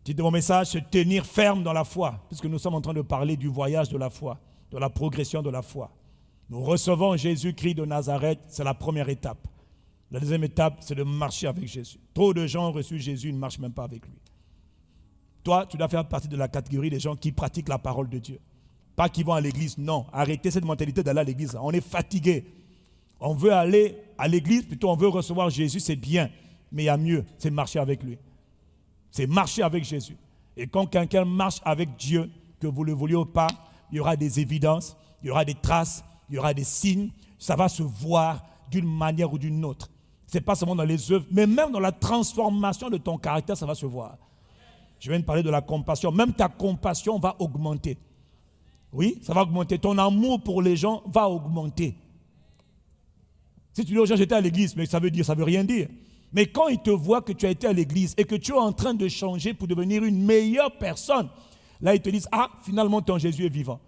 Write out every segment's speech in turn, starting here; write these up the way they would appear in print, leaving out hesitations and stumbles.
Titre de mon message, c'est tenir ferme dans la foi, puisque nous sommes en train de parler du voyage de la foi, de la progression de la foi. Nous recevons Jésus-Christ de Nazareth, c'est la première étape. La deuxième étape, c'est de marcher avec Jésus. Trop de gens ont reçu Jésus, ils ne marchent même pas avec lui. Toi, tu dois faire partie de la catégorie des gens qui pratiquent la parole de Dieu. Pas qui vont à l'église, non. Arrêtez cette mentalité d'aller à l'église. On est fatigué. On veut aller à l'église, plutôt on veut recevoir Jésus, c'est bien. Mais il y a mieux, c'est marcher avec lui. C'est marcher avec Jésus. Et quand quelqu'un marche avec Dieu, que vous le vouliez ou pas, il y aura des évidences, il y aura des traces, il y aura des signes. Ça va se voir d'une manière ou d'une autre. Ce n'est pas seulement dans les œuvres, mais même dans la transformation de ton caractère, ça va se voir. Je viens de parler de la compassion. Même ta compassion va augmenter. Oui, ça va augmenter. Ton amour pour les gens va augmenter. Si tu dis aux gens, j'étais à l'église, mais ça veut rien dire. Mais quand ils te voient que tu as été à l'église et que tu es en train de changer pour devenir une meilleure personne, là ils te disent, ah, finalement ton Jésus est vivant.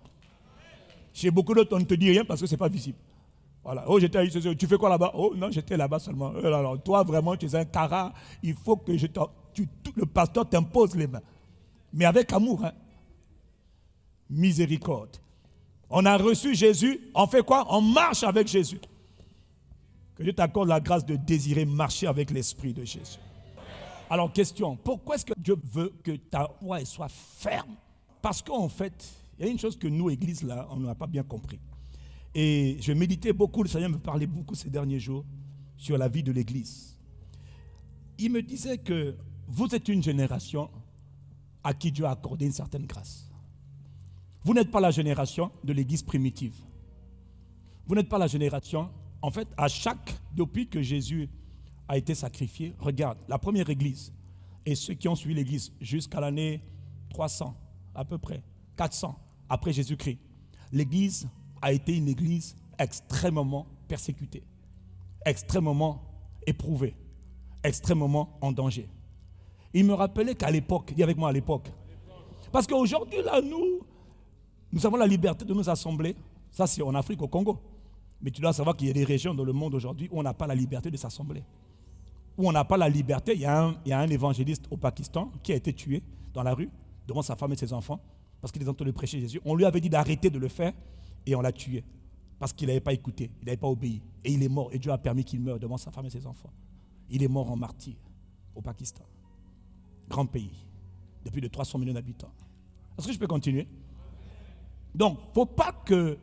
Chez beaucoup d'autres, on ne te dit rien parce que ce n'est pas visible. Voilà. Oh, j'étais à ICC. Tu fais quoi là-bas? Oh, non, j'étais là-bas seulement. Alors, toi, vraiment, tu es un carat. Il faut que le pasteur t'impose les mains. Mais avec amour. Hein? Miséricorde. On a reçu Jésus. On fait quoi? On marche avec Jésus. Que Dieu t'accorde la grâce de désirer marcher avec l'Esprit de Jésus. Alors, question. Pourquoi est-ce que Dieu veut que ta foi soit ferme? Parce qu'en fait, il y a une chose que nous, Église, là, on n'a pas bien compris. Et je méditais beaucoup, le Seigneur me parlait beaucoup ces derniers jours sur la vie de l'Église. Il me disait que vous êtes une génération à qui Dieu a accordé une certaine grâce. Vous n'êtes pas la génération de l'Église primitive. Vous n'êtes pas la génération, en fait, depuis que Jésus a été sacrifié, regarde, la première Église et ceux qui ont suivi l'Église jusqu'à l'année 300, à peu près, 400, après Jésus-Christ, l'Église a été une église extrêmement persécutée, extrêmement éprouvée, extrêmement en danger. Il me rappelait qu'à l'époque, dis avec moi à l'époque, parce qu'aujourd'hui, là, nous avons la liberté de nous assembler, ça c'est en Afrique, au Congo. Mais tu dois savoir qu'il y a des régions dans le monde aujourd'hui où on n'a pas la liberté de s'assembler. Où on n'a pas la liberté, il y a un évangéliste au Pakistan qui a été tué dans la rue, devant sa femme et ses enfants, parce qu'il est en train de prêcher Jésus. On lui avait dit d'arrêter de le faire, et on l'a tué parce qu'il n'avait pas écouté, il n'avait pas obéi. Et il est mort et Dieu a permis qu'il meure devant sa femme et ses enfants. Il est mort en martyr au Pakistan. Grand pays, de plus de 300 millions d'habitants. Est-ce que je peux continuer? Donc, il ne faut pas que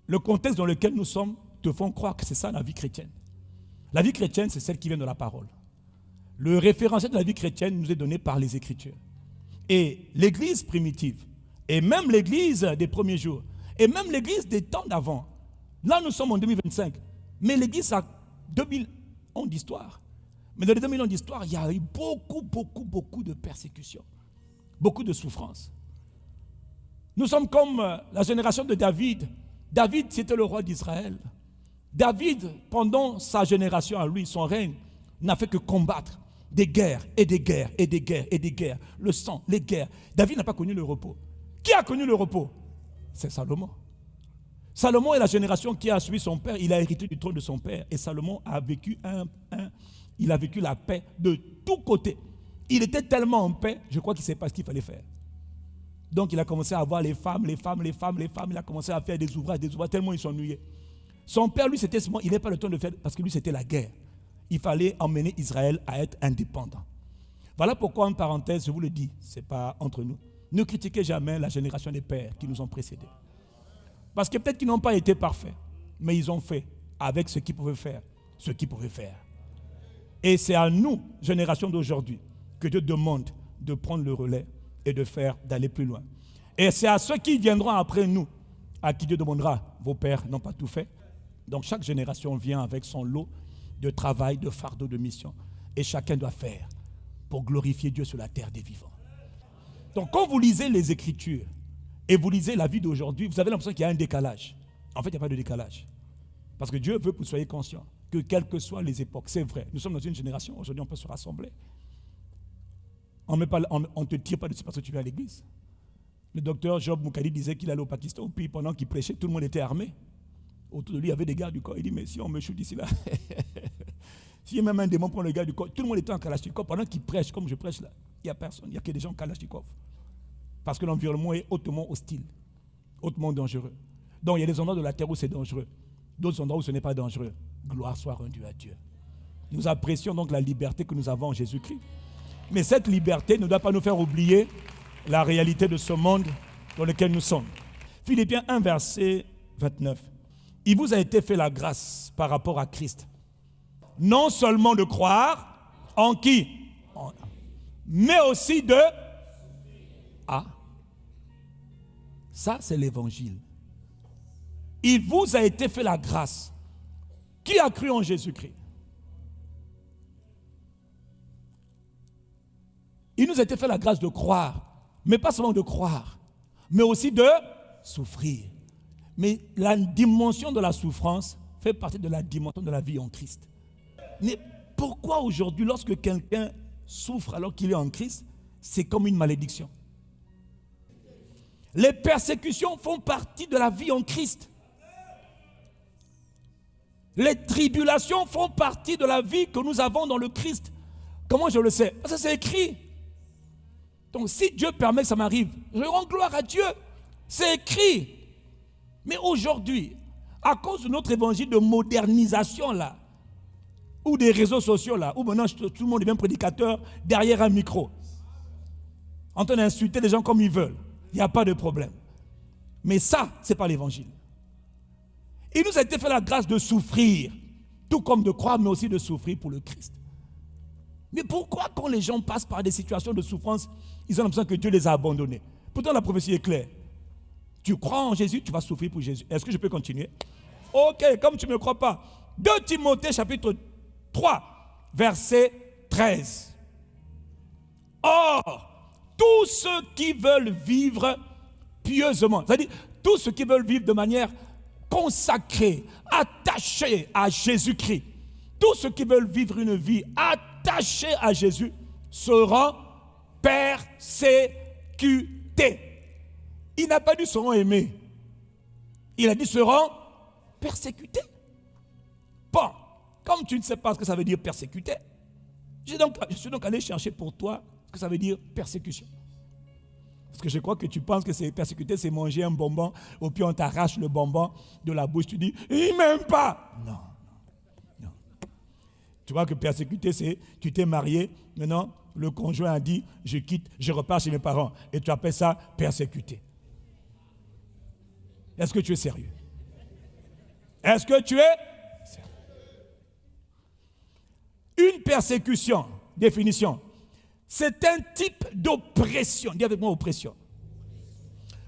le contexte dans lequel nous sommes te font croire que c'est ça la vie chrétienne. La vie chrétienne, c'est celle qui vient de la parole. Le référentiel de la vie chrétienne nous est donné par les Écritures. Et l'Église primitive, et même l'Église des premiers jours, et même l'Église des temps d'avant. Là, nous sommes en 2025. Mais l'Église a 2000 ans d'histoire. Mais dans les 2000 ans d'histoire, il y a eu beaucoup de persécutions. Beaucoup de souffrances. Nous sommes comme la génération de David. David, c'était le roi d'Israël. David, pendant sa génération à lui, son règne, n'a fait que combattre des guerres et des guerres et des guerres et des guerres. Le sang, les guerres. David n'a pas connu le repos. Qui a connu le repos? C'est Salomon. Salomon est la génération qui a suivi son père. Il a hérité du trône de son père. Et Salomon a vécu il a vécu la paix de tous côtés. Il était tellement en paix, je crois qu'il ne savait pas ce qu'il fallait faire. Donc il a commencé à avoir les femmes. Il a commencé à faire des ouvrages, tellement il s'ennuyait. Son père, lui, il n'avait pas le temps de faire, parce que lui, c'était la guerre. Il fallait emmener Israël à être indépendant. Voilà pourquoi, en parenthèse, je vous le dis, ce n'est pas entre nous. Ne critiquez jamais la génération des pères qui nous ont précédés. Parce que peut-être qu'ils n'ont pas été parfaits, mais ils ont fait avec ce qu'ils pouvaient faire, Et c'est à nous, génération d'aujourd'hui, que Dieu demande de prendre le relais et d'aller plus loin. Et c'est à ceux qui viendront après nous, à qui Dieu demandera, vos pères n'ont pas tout fait. Donc chaque génération vient avec son lot de travail, de fardeau, de mission. Et chacun doit faire pour glorifier Dieu sur la terre des vivants. Donc quand vous lisez les Écritures et vous lisez la vie d'aujourd'hui, vous avez l'impression qu'il y a un décalage. En fait, il n'y a pas de décalage. Parce que Dieu veut que vous soyez conscients que quelles que soient les époques, c'est vrai, nous sommes dans une génération, aujourd'hui on peut se rassembler. On ne te tire pas dessus parce que tu vas à l'église. Le docteur Job Moukadi disait qu'il allait au Pakistan, puis pendant qu'il prêchait, tout le monde était armé. Autour de lui, il y avait des gardes du corps. Il dit, mais si on me shoot d'ici là, si même un démon prend le gars du corps, tout le monde était en kalachnikov pendant qu'il prêche, comme je prêche là. Il n'y a personne, il n'y a que des gens Kalachnikov. Parce que l'environnement est hautement hostile, hautement dangereux. Donc il y a des endroits de la terre où c'est dangereux, d'autres endroits où ce n'est pas dangereux. Gloire soit rendue à Dieu. Nous apprécions donc la liberté que nous avons en Jésus-Christ. Mais cette liberté ne doit pas nous faire oublier la réalité de ce monde dans lequel nous sommes. Philippiens 1, verset 29. Il vous a été fait la grâce par rapport à Christ. Non seulement de croire en qui? Mais aussi de... Ah, ça c'est l'évangile. Il vous a été fait la grâce. Qui a cru en Jésus-Christ? Il nous a été fait la grâce de croire, mais pas seulement de croire, mais aussi de souffrir. Mais la dimension de la souffrance fait partie de la dimension de la vie en Christ. Mais pourquoi aujourd'hui, lorsque quelqu'un souffre alors qu'il est en Christ, c'est comme une malédiction? Les persécutions font partie de la vie en Christ. Les tribulations font partie de la vie que nous avons dans le Christ. Comment je le sais? Parce que c'est écrit. Donc si Dieu permet que ça m'arrive, je rends gloire à Dieu. C'est écrit. Mais aujourd'hui, à cause de notre évangile de modernisation là, ou des réseaux sociaux là, où maintenant tout le monde devient prédicateur derrière un micro, en train d'insulter les gens comme ils veulent, il n'y a pas de problème. Mais ça, ce n'est pas l'évangile. Il nous a été fait la grâce de souffrir, tout comme de croire, mais aussi de souffrir pour le Christ. Mais pourquoi quand les gens passent par des situations de souffrance, ils ont l'impression que Dieu les a abandonnés? Pourtant la prophétie est claire. Tu crois en Jésus, tu vas souffrir pour Jésus. Est-ce que je peux continuer? Ok, comme tu ne me crois pas. 2 Timothée chapitre 3, verset 13. Or, tous ceux qui veulent vivre pieusement, c'est-à-dire tous ceux qui veulent vivre de manière consacrés, attachés à Jésus-Christ. Tous ceux qui veulent vivre une vie attachée à Jésus seront persécutés. Il n'a pas dit seront aimés. Il a dit seront persécutés. Bon, comme tu ne sais pas ce que ça veut dire persécuter, je suis donc allé chercher pour toi ce que ça veut dire persécution. Parce que je crois que tu penses que c'est persécuter, c'est manger un bonbon, ou puis on t'arrache le bonbon de la bouche, tu dis, il ne m'aime pas. Non. Tu vois que persécuter, c'est, tu t'es marié, maintenant le conjoint a dit, je quitte, je repars chez mes parents. Et tu appelles ça persécuter. Est-ce que tu es sérieux? Est-ce que tu es sérieux? Une persécution, définition, c'est un type d'oppression, dis avec moi oppression,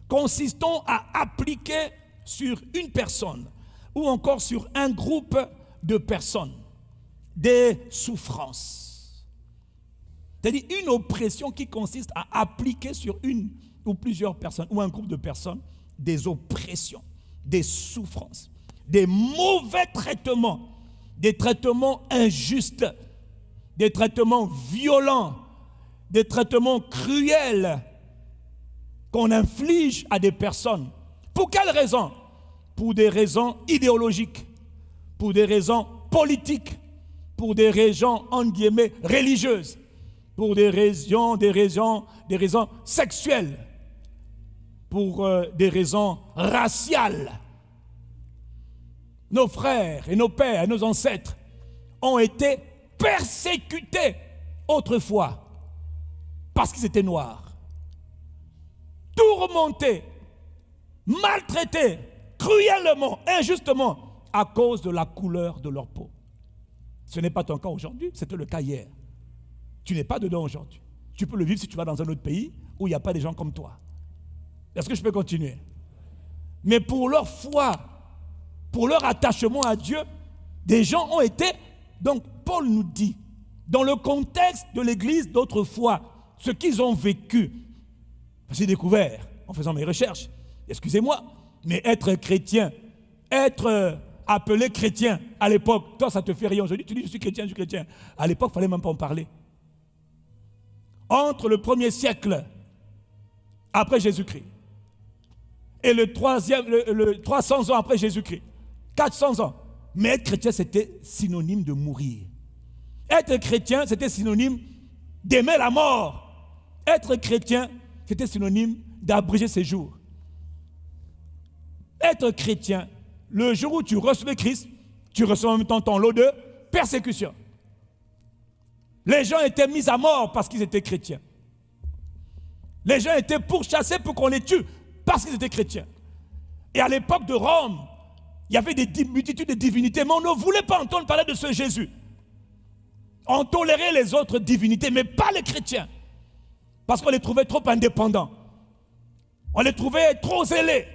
consistant à appliquer sur une personne ou encore sur un groupe de personnes des souffrances. C'est-à-dire une oppression qui consiste à appliquer sur une ou plusieurs personnes ou un groupe de personnes des oppressions, des souffrances, des mauvais traitements, des traitements injustes, des traitements violents, des traitements cruels qu'on inflige à des personnes. Pour quelles raisons? Pour des raisons idéologiques, pour des raisons politiques, pour des raisons, entre guillemets, religieuses, pour des raisons sexuelles, pour des raisons raciales. Nos frères et nos pères et nos ancêtres ont été persécutés autrefois parce qu'ils étaient noirs, tourmentés, maltraités, cruellement, injustement, à cause de la couleur de leur peau. Ce n'est pas ton cas aujourd'hui, c'était le cas hier. Tu n'es pas dedans aujourd'hui. Tu peux le vivre si tu vas dans un autre pays où il n'y a pas des gens comme toi. Est-ce que je peux continuer? Mais pour leur foi, pour leur attachement à Dieu, des gens ont été... Donc Paul nous dit, dans le contexte de l'église d'autrefois, ce qu'ils ont vécu, j'ai découvert en faisant mes recherches, excusez-moi, mais être chrétien, être appelé chrétien à l'époque, toi ça te fait rien aujourd'hui, tu dis je suis chrétien. À l'époque, il ne fallait même pas en parler. Entre le 1er siècle après Jésus-Christ et le 300 ans après Jésus-Christ, 400 ans, mais être chrétien c'était synonyme de mourir. Être chrétien c'était synonyme d'aimer la mort. Être chrétien, c'était synonyme d'abréger ses jours. Être chrétien, le jour où tu recevais Christ, tu reçois en même temps ton lot de persécution. Les gens étaient mis à mort parce qu'ils étaient chrétiens. Les gens étaient pourchassés pour qu'on les tue parce qu'ils étaient chrétiens. Et à l'époque de Rome, il y avait des multitudes de divinités, mais on ne voulait pas entendre parler de ce Jésus. On tolérait les autres divinités, mais pas les chrétiens. Parce qu'on les trouvait trop indépendants. On les trouvait trop zélés.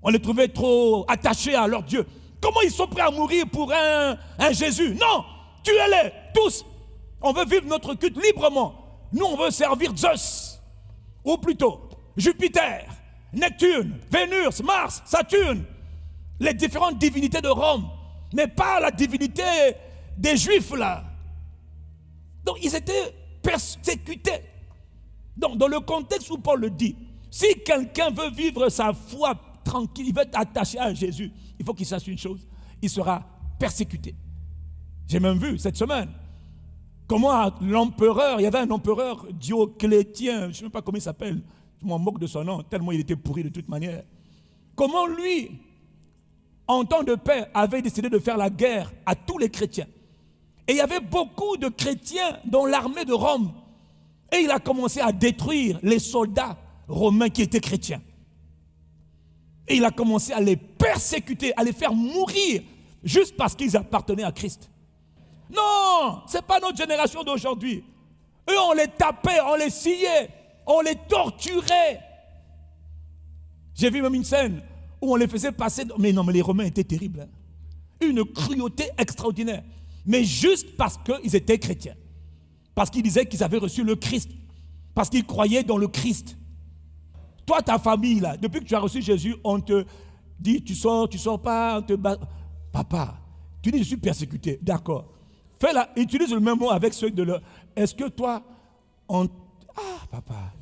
On les trouvait trop attachés à leur Dieu. Comment ils sont prêts à mourir pour un Jésus? Non, tuez-les, tous. On veut vivre notre culte librement. Nous, on veut servir Zeus. Ou plutôt, Jupiter, Neptune, Vénus, Mars, Saturne. Les différentes divinités de Rome. Mais pas la divinité des Juifs, là. Donc, ils étaient persécutés. Donc, dans le contexte où Paul le dit, si quelqu'un veut vivre sa foi tranquille, il veut être attaché à Jésus, il faut qu'il sache une chose, il sera persécuté. J'ai même vu cette semaine comment l'empereur, il y avait un empereur Dioclétien, je ne sais même pas comment il s'appelle, je m'en moque de son nom, tellement il était pourri de toute manière. Comment lui, en temps de paix, avait décidé de faire la guerre à tous les chrétiens. Et il y avait beaucoup de chrétiens dans l'armée de Rome. Et il a commencé à détruire les soldats romains qui étaient chrétiens. Et il a commencé à les persécuter, à les faire mourir, juste parce qu'ils appartenaient à Christ. Non, ce n'est pas notre génération d'aujourd'hui. Eux, on les tapait, on les sciait, on les torturait. J'ai vu même une scène où on les faisait passer... Mais non, mais les Romains étaient terribles. Hein. Une cruauté extraordinaire. Mais juste parce qu'ils étaient chrétiens. Parce qu'ils disaient qu'ils avaient reçu le Christ. Parce qu'ils croyaient dans le Christ. Toi, ta famille, là, depuis que tu as reçu Jésus, on te dit, tu sors pas, on te bat. Papa, tu dis, je suis persécuté. D'accord. Fais-la, utilise le même mot avec ceux de leur... Est-ce que toi, on... Ah, papa.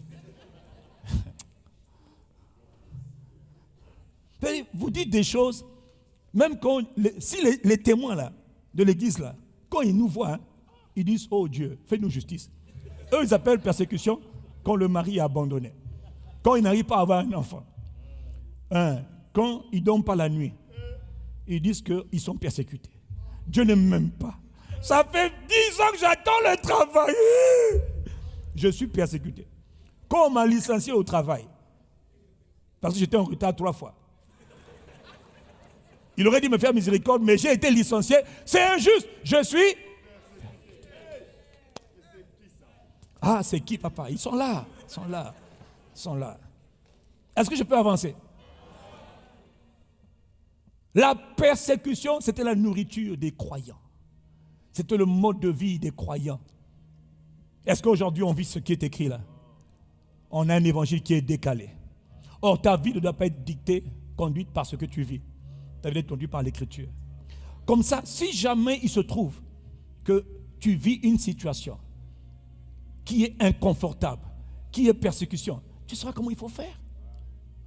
Vous dites des choses, même quand... Si les témoins, là, de l'église, là, quand ils nous voient, hein, ils disent, oh Dieu, fais-nous justice. Eux, ils appellent persécution quand le mari est abandonné. Quand il n'arrive pas à avoir un enfant. Hein, quand ils ne dorment pas la nuit. Ils disent qu'ils sont persécutés. Dieu ne m'aime pas. Ça fait 10 ans que j'attends le travail. Je suis persécuté. Quand on m'a licencié au travail, parce que j'étais en retard 3 fois. Il aurait dû me faire miséricorde, mais j'ai été licencié. C'est injuste. Je suis... Ah, c'est qui, papa? Ils sont là. Ils sont là. Ils sont là. Est-ce que je peux avancer? La persécution, c'était la nourriture des croyants. C'était le mode de vie des croyants. Est-ce qu'aujourd'hui, on vit ce qui est écrit là? On a un évangile qui est décalé. Or, ta vie ne doit pas être dictée, conduite par ce que tu vis. Ta vie doit être conduite par l'écriture. Comme ça, si jamais il se trouve que tu vis une situation qui est inconfortable, qui est persécution, tu sauras comment il faut faire.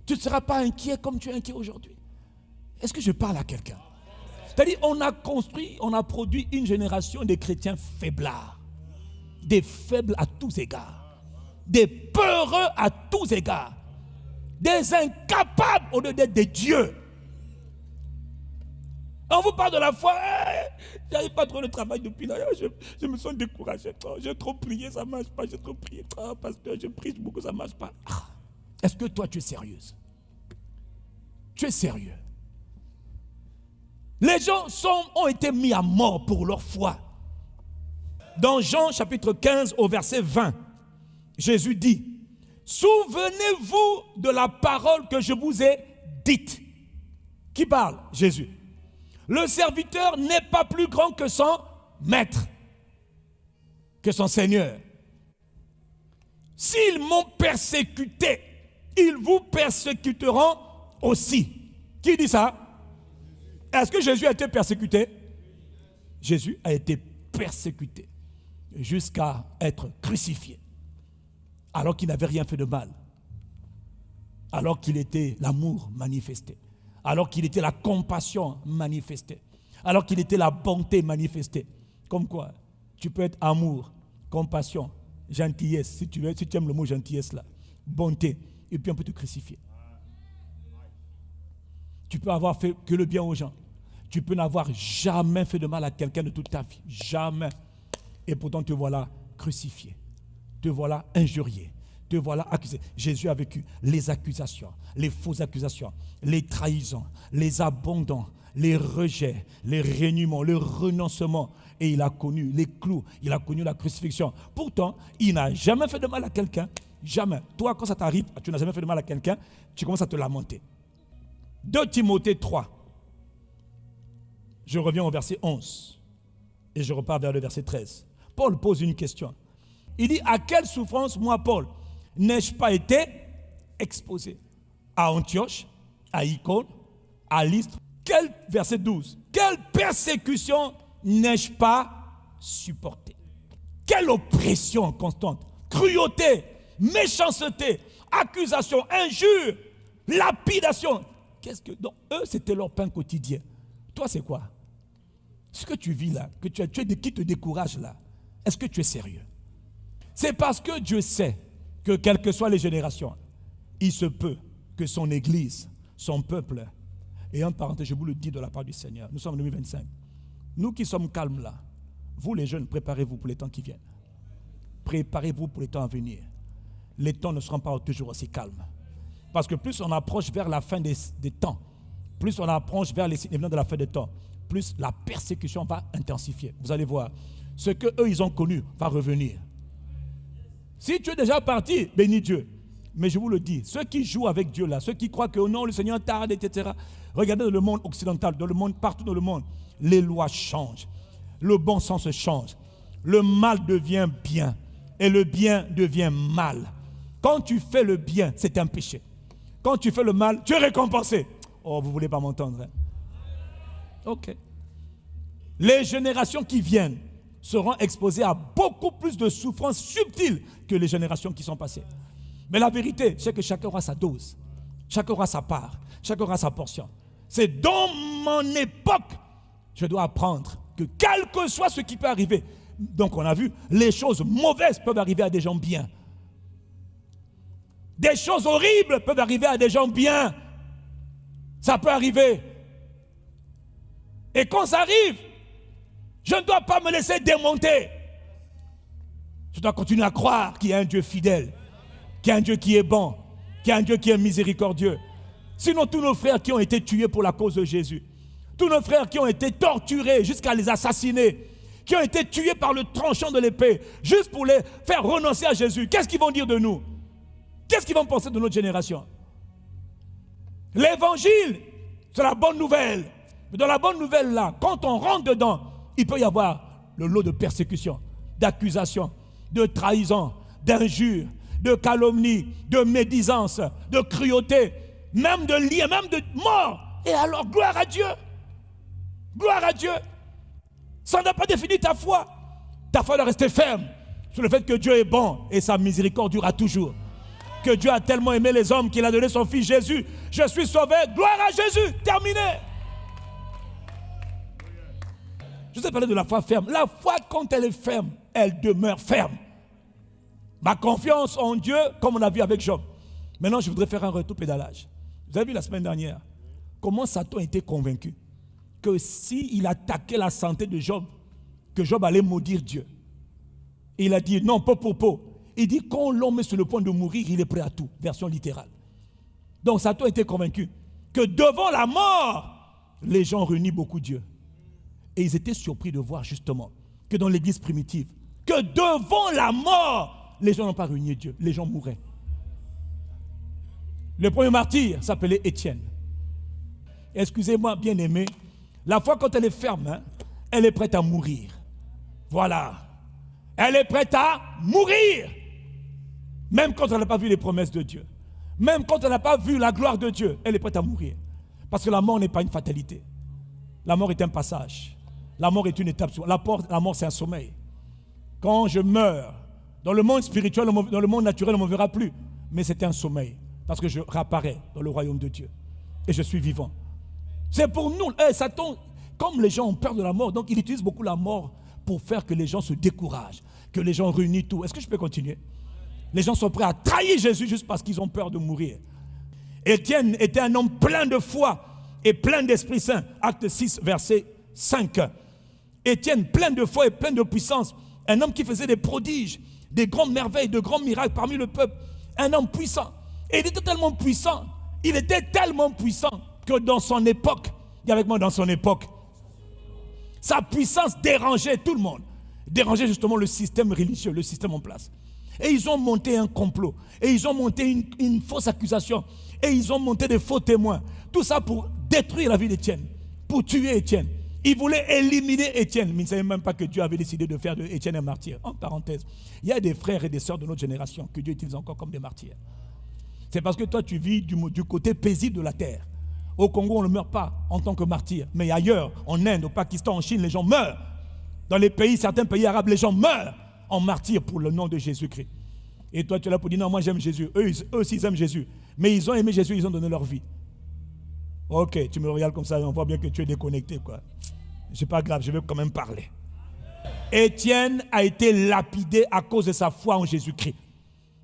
Tu ne seras pas inquiet comme tu es inquiet aujourd'hui. Est-ce que je parle à quelqu'un? C'est-à-dire, on a produit une génération de chrétiens faiblards, des faibles à tous égards, des peureux à tous égards, des incapables au lieu d'être des dieux. On vous parle de la foi, j'arrive pas trop le travail depuis là, je me sens découragé, j'ai trop prié, ça ne marche pas, j'ai trop prié, pasteur, je prie beaucoup, ça ne marche pas. Est-ce que toi tu es sérieuse? Tu es sérieux? Les gens ont été mis à mort pour leur foi. Dans Jean chapitre 15 au verset 20, Jésus dit, souvenez-vous de la parole que je vous ai dite. Qui parle? Jésus. Le serviteur n'est pas plus grand que son maître, que son Seigneur. S'ils m'ont persécuté, ils vous persécuteront aussi. Qui dit ça? Est-ce que Jésus a été persécuté? Jésus a été persécuté jusqu'à être crucifié, alors qu'il n'avait rien fait de mal, alors qu'il était l'amour manifesté, alors qu'il était la compassion manifestée, alors qu'il était la bonté manifestée. Comme quoi, tu peux être amour, compassion gentillesse, si tu aimes le mot gentillesse là, bonté, et puis on peut te crucifier. Tu peux avoir fait que le bien aux gens. Tu peux n'avoir jamais fait de mal à quelqu'un de toute ta vie. Jamais. Et pourtant te voilà crucifié. Te voilà injurié. Te voilà accusé. Jésus a vécu les accusations, les fausses accusations, les trahisons, les abandons, les rejets, les reniements, le renoncement. Et il a connu les clous, il a connu la crucifixion. Pourtant, il n'a jamais fait de mal à quelqu'un. Jamais. Toi, quand ça t'arrive, tu n'as jamais fait de mal à quelqu'un, tu commences à te lamenter. 2 Timothée 3. Je reviens au verset 11. Et je repars vers le verset 13. Paul pose une question. Il dit, à quelle souffrance, moi, Paul, n'ai-je pas été exposé? À Antioche, à Icône, à Lystre. Verset 12. Quelle persécution n'ai-je pas supporté? Quelle oppression constante, cruauté, méchanceté, accusation, injure, lapidation. Donc, eux, c'était leur pain quotidien. Toi, c'est quoi? Ce que tu vis là, que tu qui te décourage là, est-ce que tu es sérieux? C'est parce que Dieu sait que quelles que soient les générations, il se peut que son Église, son peuple, et en parenthèse, je vous le dis de la part du Seigneur, nous sommes en 2025. Nous qui sommes calmes là, vous les jeunes, préparez-vous pour les temps qui viennent. Préparez-vous pour les temps à venir. Les temps ne seront pas toujours aussi calmes. Parce que plus on approche vers la fin des temps, plus on approche vers l'événement de la fin des temps, plus la persécution va intensifier. Vous allez voir, ce qu'eux ils ont connu va revenir. Si tu es déjà parti, bénis Dieu. Mais je vous le dis, ceux qui jouent avec Dieu là, ceux qui croient que oh non, le Seigneur tarde, etc. Regardez dans le monde occidental, dans le monde, partout dans le monde, les lois changent. Le bon sens change. Le mal devient bien. Et le bien devient mal. Quand tu fais le bien, c'est un péché. Quand tu fais le mal, tu es récompensé. Oh, vous ne voulez pas m'entendre, hein? Ok. Les générations qui viennent seront exposées à beaucoup plus de souffrances subtiles que les générations qui sont passées. Mais la vérité, c'est que chacun aura sa dose. Chacun aura sa part. Chacun aura sa portion. C'est dans mon époque, je dois apprendre que quel que soit ce qui peut arriver, donc on a vu, les choses mauvaises peuvent arriver à des gens bien. Des choses horribles peuvent arriver à des gens bien. Ça peut arriver. Et quand ça arrive, je ne dois pas me laisser démonter. Je dois continuer à croire qu'il y a un Dieu fidèle, qu'il y a un Dieu qui est bon, qu'il y a un Dieu qui est miséricordieux. Sinon, tous nos frères qui ont été tués pour la cause de Jésus, tous nos frères qui ont été torturés jusqu'à les assassiner, qui ont été tués par le tranchant de l'épée, juste pour les faire renoncer à Jésus, qu'est-ce qu'ils vont dire de nous? Qu'est-ce qu'ils vont penser de notre génération? L'évangile, c'est la bonne nouvelle. Mais dans la bonne nouvelle là, quand on rentre dedans, il peut y avoir le lot de persécution, d'accusation, de trahison, d'injures, de calomnie, de médisance, de cruauté, même de lien, même de mort. Et alors, gloire à Dieu. Gloire à Dieu. Ça n'a pas défini ta foi. Ta foi doit rester ferme sur le fait que Dieu est bon et sa miséricorde durera toujours. Que Dieu a tellement aimé les hommes qu'il a donné son fils Jésus. Je suis sauvé. Gloire à Jésus. Terminé. Je sais parler de la foi ferme. La foi, quand elle est ferme, elle demeure ferme. Ma confiance en Dieu, comme on a vu avec Job. Maintenant, je voudrais faire un retour pédalage. Vous avez vu la semaine dernière comment Satan était convaincu que s'il attaquait la santé de Job, que Job allait maudire Dieu. Et il a dit non, pas pour peau. Il dit quand l'homme est sur le point de mourir, il est prêt à tout. Version littérale. Donc Satan était convaincu que devant la mort, les gens renient beaucoup Dieu. Et ils étaient surpris de voir justement que dans l'église primitive, que devant la mort, les gens n'ont pas renié Dieu, les gens mouraient. Le premier martyr s'appelait Étienne. Excusez-moi, bien-aimé, la foi quand elle est ferme, hein, elle est prête à mourir. Voilà. Elle est prête à mourir. Même quand elle n'a pas vu les promesses de Dieu. Même quand elle n'a pas vu la gloire de Dieu, elle est prête à mourir. Parce que la mort n'est pas une fatalité. La mort est un passage. La mort est une étape. La mort, c'est un sommeil. Quand je meurs, dans le monde spirituel, dans le monde naturel, on ne me verra plus. Mais c'est un sommeil. Parce que je réapparais dans le royaume de Dieu. Et je suis vivant. C'est pour nous. Satan, comme les gens ont peur de la mort, donc il utilise beaucoup la mort pour faire que les gens se découragent, que les gens réunissent tout. Est-ce que je peux continuer? Les gens sont prêts à trahir Jésus juste parce qu'ils ont peur de mourir. Étienne était un homme plein de foi et plein d'Esprit Saint. Acte 6, verset 5. Étienne, plein de foi et plein de puissance. Un homme qui faisait des prodiges, des grandes merveilles, de grands miracles parmi le peuple. Un homme puissant. Et il était tellement puissant que dans son époque, dis avec moi, dans son époque, sa puissance dérangeait tout le monde. Dérangeait justement le système religieux, le système en place. Et ils ont monté un complot. Et ils ont monté une fausse accusation. Et ils ont monté des faux témoins. Tout ça pour détruire la vie d'Étienne. Pour tuer Étienne. Ils voulaient éliminer Étienne. Mais ils ne savaient même pas que Dieu avait décidé de faire de Étienne un martyr. En parenthèse, il y a des frères et des sœurs de notre génération que Dieu utilise encore comme des martyrs. C'est parce que toi, tu vis du côté paisible de la terre. Au Congo, on ne meurt pas en tant que martyr. Mais ailleurs, en Inde, au Pakistan, en Chine, les gens meurent. Dans les pays, certains pays arabes, les gens meurent en martyr pour le nom de Jésus-Christ. Et toi, tu es là pour dire, non, moi j'aime Jésus. Eux aussi, ils aiment Jésus. Mais ils ont aimé Jésus, ils ont donné leur vie. Ok, tu me regardes comme ça, on voit bien que tu es déconnecté, quoi. C'est pas grave, je vais quand même parler. Étienne a été lapidé à cause de sa foi en Jésus-Christ.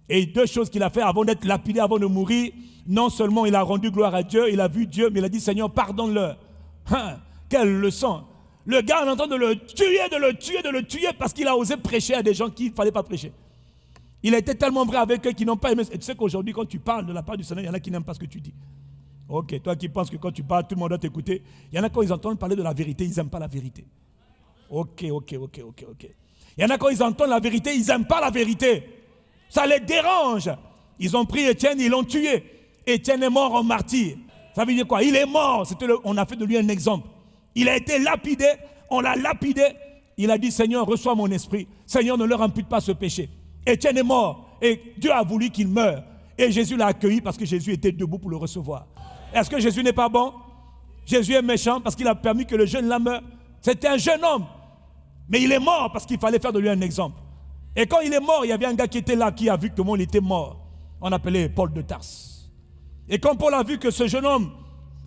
Et deux choses qu'il a fait avant d'être lapidé, avant de mourir, non seulement il a rendu gloire à Dieu, il a vu Dieu, mais il a dit, Seigneur, pardonne-leur. Quelle leçon! Le gars est en train de le tuer parce qu'il a osé prêcher à des gens qu'il ne fallait pas prêcher. Il a été tellement vrai avec eux qui n'ont pas aimé. Et tu sais qu'aujourd'hui, quand tu parles de la part du Seigneur, il y en a qui n'aiment pas ce que tu dis. Ok, toi qui penses que quand tu parles, tout le monde doit t'écouter. Il y en a quand ils entendent parler de la vérité, ils n'aiment pas la vérité. Ok. Il y en a quand ils entendent la vérité, ils n'aiment pas la vérité. Ça les dérange. Ils ont pris Étienne, ils l'ont tué. Étienne est mort en martyr. Ça veut dire quoi? Il est mort. On a fait de lui un exemple. Il a été lapidé, on l'a lapidé. Il a dit, Seigneur, reçois mon esprit. Seigneur, ne leur impute pas ce péché. Étienne est mort et Dieu a voulu qu'il meure. Et Jésus l'a accueilli parce que Jésus était debout pour le recevoir. Est-ce que Jésus n'est pas bon? Jésus est méchant parce qu'il a permis que le jeune là meure. C'était un jeune homme. Mais il est mort parce qu'il fallait faire de lui un exemple. Et quand il est mort, il y avait un gars qui était là, qui a vu que le monde était mort. On appelait Paul de Tarse. Et quand Paul a vu que ce jeune homme,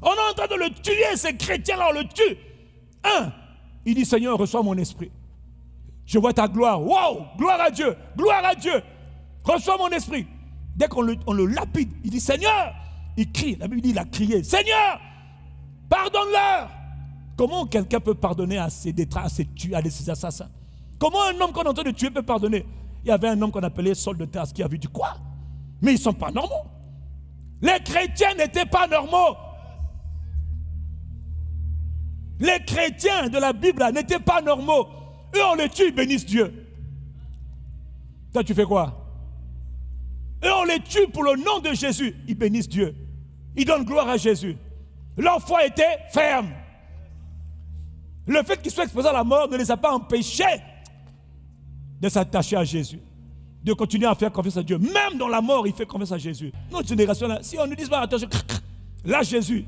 on est en train de le tuer, ces chrétiens-là, on le tue. Il dit, Seigneur, reçois mon esprit. Je vois ta gloire. Wow, gloire à Dieu, reçois mon esprit. Dès qu'on le lapide, il dit, Seigneur, il crie. La Bible dit, il a crié, Seigneur, pardonne-leur. Comment quelqu'un peut pardonner à ses détraits, à ses tueurs, à ses assassins? Comment un homme qu'on est en train de tuer peut pardonner? Il y avait un homme qu'on appelait Saul de Tarse qui avait dit quoi? Mais ils ne sont pas normaux. Les chrétiens n'étaient pas normaux. Les chrétiens de la Bible n'étaient pas normaux. Eux, on les tue, ils bénissent Dieu. Toi, tu fais quoi? Eux, on les tue pour le nom de Jésus. Ils bénissent Dieu. Ils donnent gloire à Jésus. Leur foi était ferme. Le fait qu'ils soient exposés à la mort ne les a pas empêchés de s'attacher à Jésus, de continuer à faire confiance à Dieu. Même dans la mort, il fait confiance à Jésus. Notre génération, là, si on nous dit, bah, attention, là, Jésus.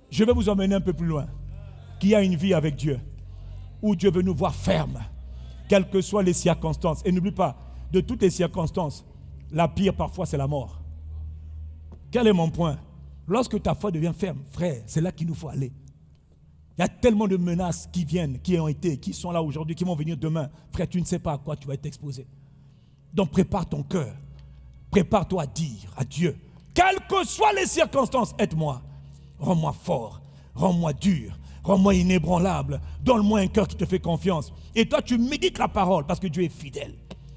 Je vais vous emmener un peu plus loin. Qui a une vie avec Dieu, où Dieu veut nous voir fermes, quelles que soient les circonstances. Et n'oublie pas, de toutes les circonstances, la pire parfois, c'est la mort. Quel est mon point? Lorsque ta foi devient ferme, frère, c'est là qu'il nous faut aller. Il y a tellement de menaces qui viennent, qui ont été, qui sont là aujourd'hui, qui vont venir demain. Frère, tu ne sais pas à quoi tu vas être exposé. Donc prépare ton cœur. Prépare-toi à dire à Dieu, quelles que soient les circonstances, aide-moi. Rends-moi fort, rends-moi dur, rends-moi inébranlable. Donne-moi un cœur qui te fait confiance. Et toi, tu médites la parole parce que Dieu est fidèle.